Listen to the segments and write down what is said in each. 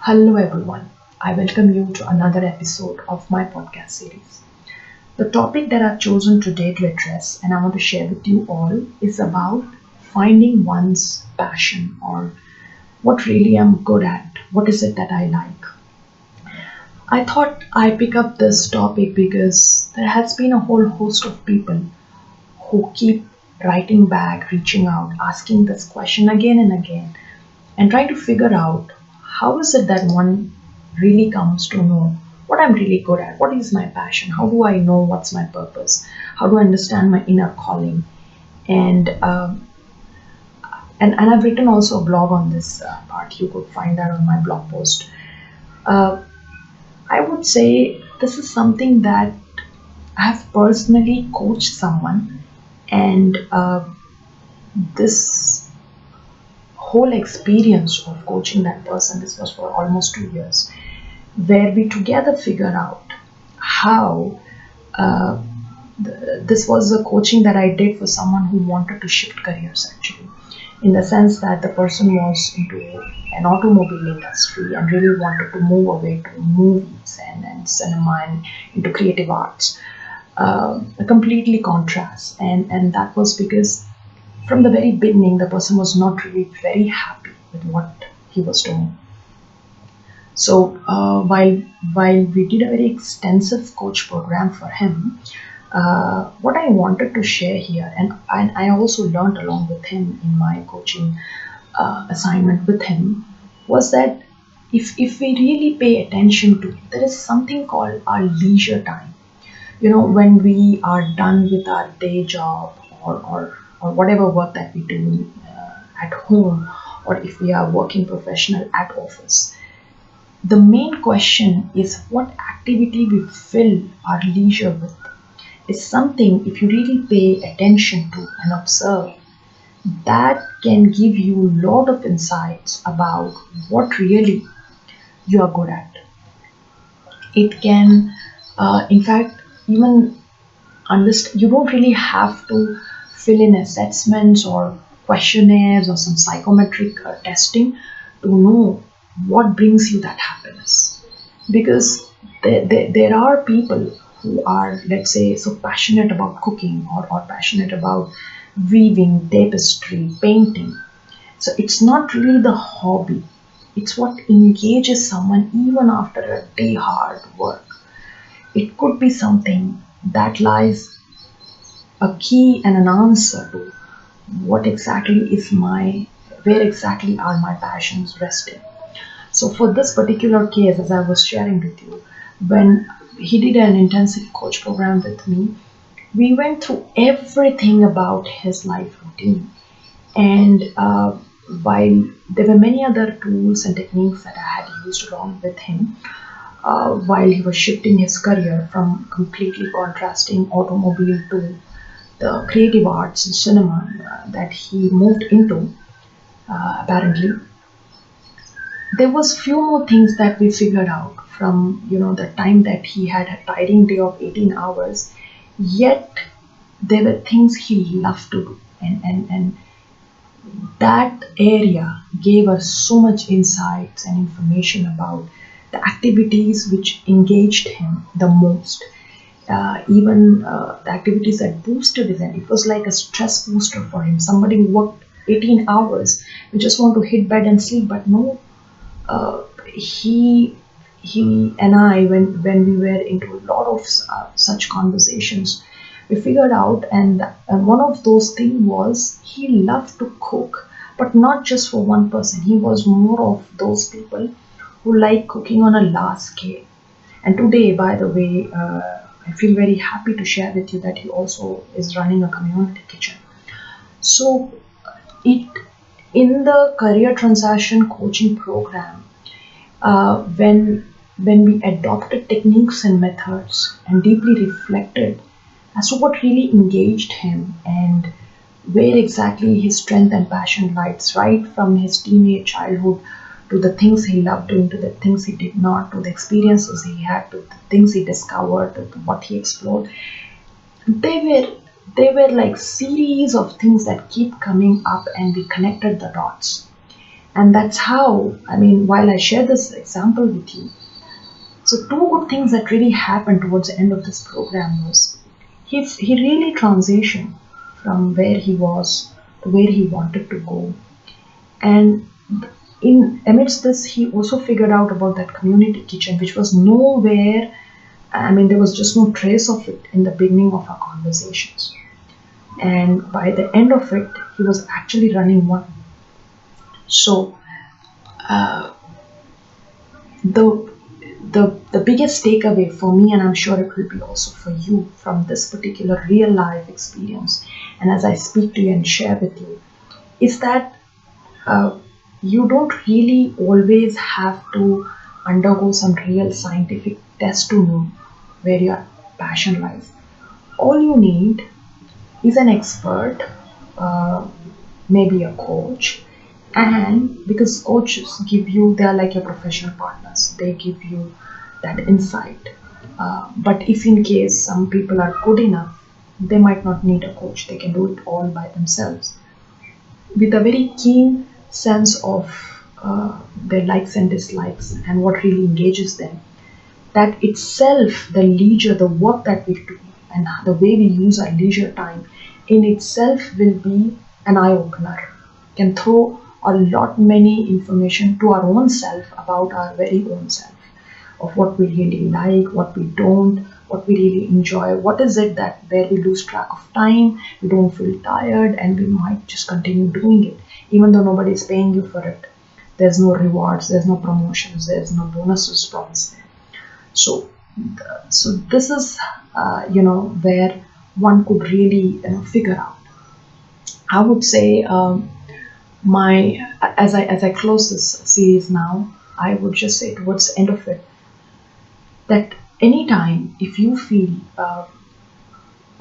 Hello everyone. I welcome you to another episode of my podcast series. The topic that I've chosen today to address and I want to share with you all is about finding one's passion or what really I'm good at. What is it that I like? I thought I pick up this topic because there has been a whole host of people who keep writing back, reaching out, asking this question again and again, and trying to figure out how is it that one really comes to know what I'm really good at, what is my passion, how do I know what's my purpose, how do I understand my inner calling, and and I've written also a blog on this part. You could find that on my blog post. Uh, I would say this is something that I have personally coached someone, and this whole experience of coaching that person, this was for almost 2 years, where we together figure out how uh, this was a coaching that I did for someone who wanted to shift careers actually, in the sense that the person was into an automobile industry and really wanted to move away to movies and cinema and into creative arts. A completely contrast, and that was because from the very beginning the person was not really very happy with what he was doing. So while we did a very extensive coach program for him, what I wanted to share here, and I also learned along with him in my coaching assignment with him, was that if we really pay attention to it, there is something called our leisure time. When we are done with our day job or whatever work that we do at home, or if we are working professional at office, the main question is what activity we fill our leisure with is something, if you really pay attention to and observe, that can give you a lot of insights about what really you are good at. It can, in fact, even understand. You don't really have to fill in assessments or questionnaires or some psychometric testing to know what brings you that happiness, because there are people who are, let's say, so passionate about cooking or passionate about weaving, tapestry, painting. So it's not really the hobby, it's what engages someone even after a day hard work. It could be something that lies a key and an answer to what exactly is my, where exactly are my passions resting. So for this particular case, as I was sharing with you, when he did an intensive coach program with me, we went through everything about his life routine. And while there were many other tools and techniques that I had used along with him, while he was shifting his career from completely contrasting automobile to the creative arts and cinema that he moved into, apparently there was few more things that we figured out from the time that he had a tiring day of 18 hours, yet there were things he loved to do, and that area gave us so much insights and information about the activities which engaged him the most. Even the activities that boosted his energy. It was like a stress booster for him. Somebody who worked 18 hours, we just want to hit bed and sleep, but no, uh, he and I, when we were into a lot of such conversations, we figured out, and one of those things was he loved to cook, but not just for one person. He was more of those people who like cooking on a large scale. And today, by the way, I feel very happy to share with you that he also is running a community kitchen. So it in the career transaction coaching program, when we adopted techniques and methods and deeply reflected as to what really engaged him and where exactly his strength and passion lies, right from his teenage childhood to the things he loved doing, to the things he did not, to the experiences he had, to the things he discovered, to what he explored. They were they were like series of things that keep coming up, and we connected the dots. And that's how, I mean, while I share this example with you, so two good things that really happened towards the end of this program was he really transitioned from where he was to where he wanted to go. And in amidst this, he also figured out about that community kitchen, which was nowhere. I mean, there was just no trace of it in the beginning of our conversations. And by the end of it, he was actually running one. So the the biggest takeaway for me, and I'm sure it will be also for you from this particular real life experience, and as I speak to you and share with you, is that uh, you don't really always have to undergo some real scientific test to know where your passion lies. All you need is an expert, uh, maybe a coach, and because coaches give you, they are like your professional partners, they give you that insight. But if in case some people are good enough, they might not need a coach, they can do it all by themselves with a very keen sense of their likes and dislikes and what really engages them. That itself, the leisure, the work that we do, and the way we use our leisure time in itself will be an eye opener, can throw a lot many information to our own self about our very own self, of what we really like, what we don't, what we really enjoy, what is it that where we lose track of time, we don't feel tired, and we might just continue doing it even though nobody is paying you for it. There's no rewards, there's no promotions, there's no bonuses promised. So, so this is where one could really figure out. I would say my as I close this series now, I would just say towards the end of it that anytime if you feel a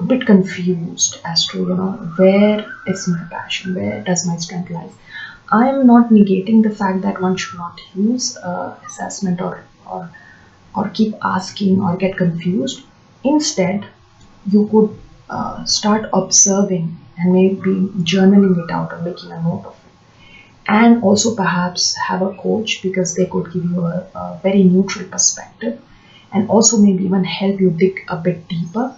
bit confused as to where is my passion, where does my strength lies, I am not negating the fact that one should not use assessment or keep asking or get confused. Instead, you could start observing and maybe journaling it out or making a note of it. And also perhaps have a coach because they could give you a very neutral perspective and also maybe even help you dig a bit deeper.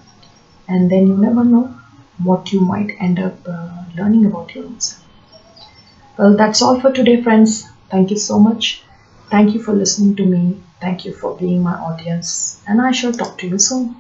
And then you never know what you might end up learning about your own self. Well, that's all for today, friends. Thank you so much. Thank you for listening to me. Thank you for being my audience. And I shall talk to you soon.